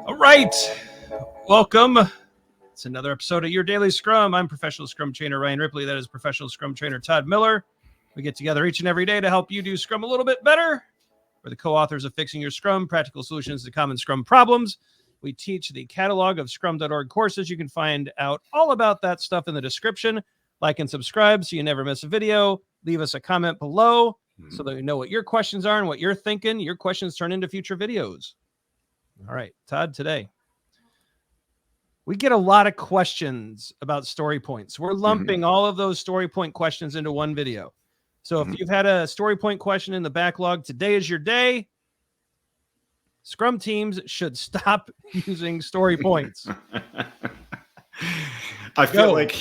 All right. Welcome. It's another episode of Your Daily Scrum. I'm professional Scrum trainer Ryan Ripley. That is professional Scrum trainer Todd Miller. We get together each and every day to help you do Scrum a little bit better. We're the co-authors of Fixing Your Scrum, Practical Solutions to Common Scrum Problems. We teach the catalog of scrum.org courses. You can find out all about that stuff in the description. Like and subscribe so you never miss a video. Leave us a comment below so that we know what your questions are and what you're thinking. Your questions turn into future videos. All right, Todd, today we get a lot of questions about story points. We're lumping all of those story point questions into one video. So if you've had a story point question in the backlog, today is your day. Scrum teams should stop using story points. I feel like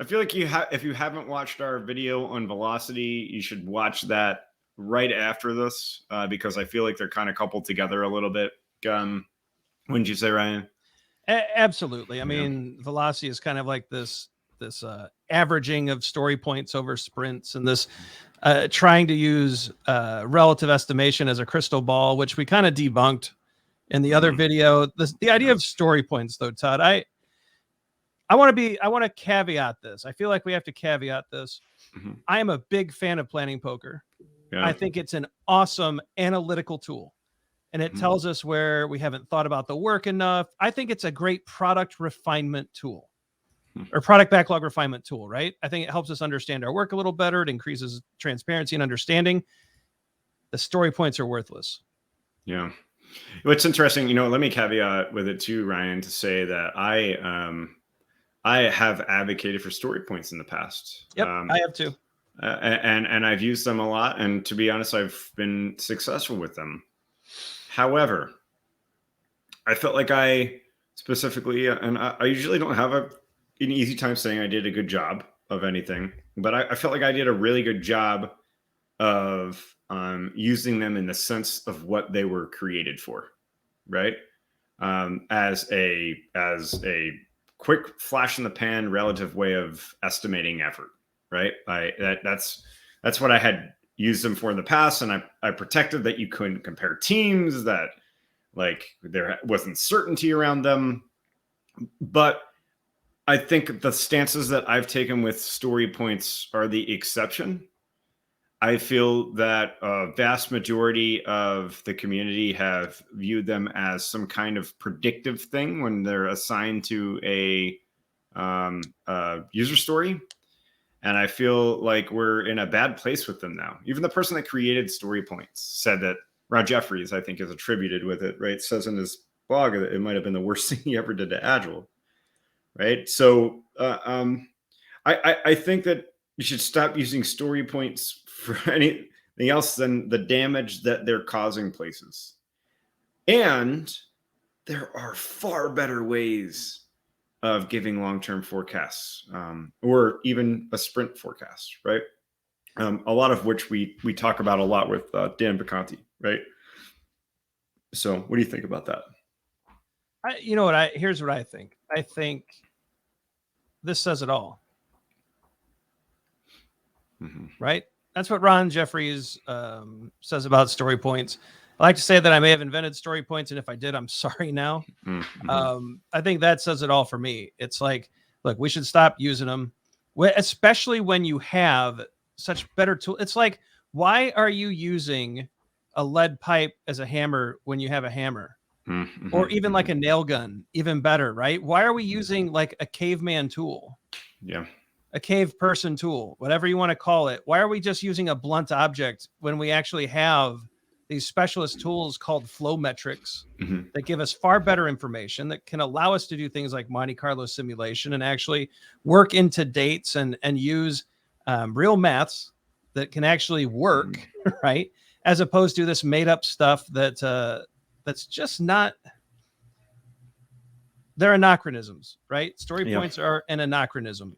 if you haven't watched our video on velocity, you should watch that right after this because I feel like they're kind of coupled together a little bit. Wouldn't you say, Ryan? Absolutely. I mean, velocity is kind of like this averaging of story points over sprints, and this trying to use relative estimation as a crystal ball, which we kind of debunked in the other video. The idea of story points, though, Todd, I want to caveat this. I feel like we have to caveat this. I am a big fan of planning poker. Yeah. I think it's an awesome analytical tool. And it tells us where we haven't thought about the work enough. I think it's a great product refinement tool or product backlog refinement tool, right? I think it helps us understand our work a little better. It increases transparency and understanding. The story points are worthless. Yeah. What's interesting, let me caveat with it too, Ryan, to say that I have advocated for story points in the past. Yep, I have too. And I've used them a lot. And to be honest, I've been successful with them. However, I felt like I specifically, and I usually don't have an easy time saying I did a good job of anything, but I felt like I did a really good job of using them in the sense of what they were created for, right? As a quick flash in the pan relative way of estimating effort, right? That's what I had used them for in the past, and I protected that you couldn't compare teams, that like there wasn't certainty around them. But I think the stances that I've taken with story points are the exception. I feel that a vast majority of the community have viewed them as some kind of predictive thing when they're assigned to a user story. And I feel like we're in a bad place with them now. Even the person that created story points said that Rod Jeffries, I think, is attributed with it, right? Says in his blog that it might have been the worst thing he ever did to Agile, right? So I think that you should stop using story points for anything else than the damage that they're causing places. And there are far better ways of giving long-term forecasts or even a sprint forecast, right? A lot of which we talk about a lot with Dan Vacanti, right? So what do you think about that? Here's what I think. I think this says it all. Right? That's what Ron Jeffries says about story points. I like to say that I may have invented story points, and if I did, I'm sorry now. I think that says it all for me. It's like, look, we should stop using them, especially when you have such better tools. It's like, why are you using a lead pipe as a hammer when you have a hammer? Or even like a nail gun, even better, right? Why are we using like a caveman tool? Yeah. A cave person tool, whatever you want to call it. Why are we just using a blunt object when we actually have these specialist tools called flow metrics that give us far better information, that can allow us to do things like Monte Carlo simulation and actually work into dates and use real maths that can actually work, right? As opposed to this made up stuff that's just not, they're anachronisms, right? Story points are an anachronism.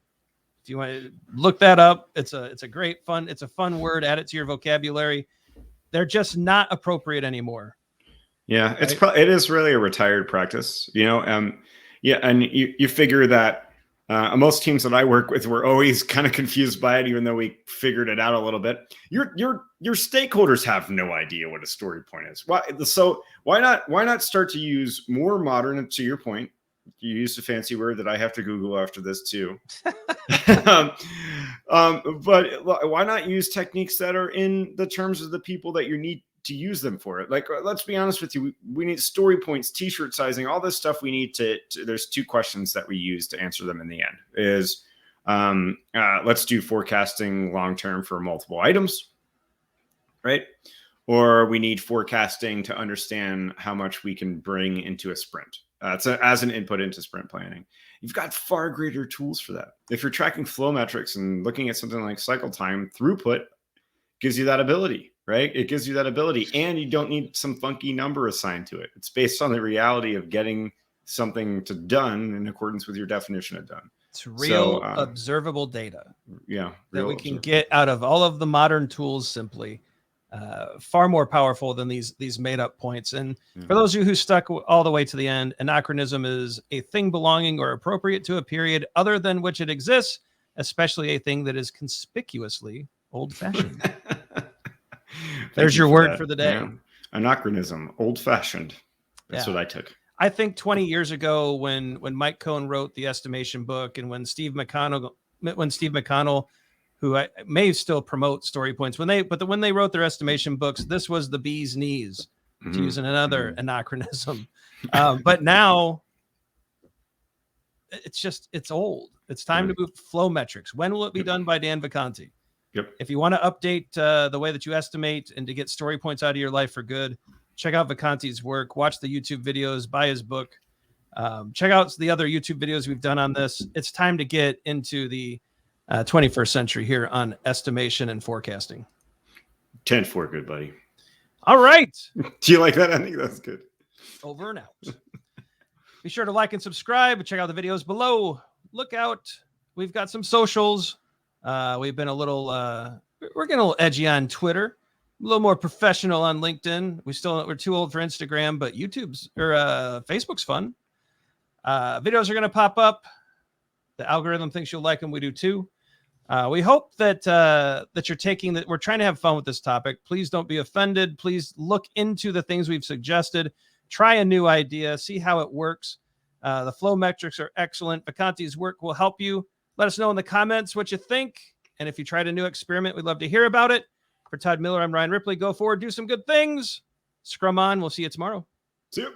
If you want to look that up, it's a great fun. It's a fun word. Add it to your vocabulary. They're just not appropriate anymore. Yeah, it is really a retired practice, and you figure that Most teams that I work with were always kind of confused by it, even though we figured it out a little bit. Your stakeholders have no idea what a story point is. Why not start to use more modern? And to your point, you used a fancy word that I have to Google after this too. But why not use techniques that are in the terms of the people that you need to use them for it? Like, let's be honest with you. We need story points, t-shirt sizing, all this stuff we need to there's two questions that we use to answer them in the end is, let's do forecasting long-term for multiple items, right? Or we need forecasting to understand how much we can bring into a sprint. As an input into sprint planning. You've got far greater tools for that. If you're tracking flow metrics and looking at something like cycle time, throughput gives you that ability, right? It gives you that ability, and you don't need some funky number assigned to it. It's based on the reality of getting something done in accordance with your definition of done. It's real observable data. Yeah. That we can get out of all of the modern tools simply. Far more powerful than these made up points. And for those of you who stuck all the way to the end, anachronism is a thing belonging or appropriate to a period other than which it exists, especially a thing that is conspicuously old-fashioned. There's your word for the day. Yeah. Anachronism, old-fashioned. That's what I took. I think 20 years ago when Mike Cohn wrote the estimation book, and when Steve McConnell, who I may still promote story points, when they wrote their estimation books, this was the bee's knees, to use another anachronism. But now it's old. It's time to move flow metrics. When will it be done by Dan Vacanti? Yep. If you want to update the way that you estimate and to get story points out of your life for good, check out Vacanti's work, watch the YouTube videos, buy his book, check out the other YouTube videos we've done on this. It's time to get into the 21st century here on estimation and forecasting. 10-4, good buddy. All right. Do you like that? I think that's good. Over and out. Be sure to like and subscribe. Check out the videos below. Look out. We've got some socials. We've been we're getting a little edgy on Twitter, a little more professional on LinkedIn. We're too old for Instagram, but Facebook's fun. Videos are going to pop up. The algorithm thinks you'll like them. We do too. We hope that you're taking that. We're trying to have fun with this topic. Please don't be offended. Please look into the things we've suggested. Try a new idea. See how it works. The flow metrics are excellent. Vacanti's work will help you. Let us know in the comments what you think. And if you tried a new experiment, we'd love to hear about it. For Todd Miller, I'm Ryan Ripley. Go forward, do some good things. Scrum on. We'll see you tomorrow. See you.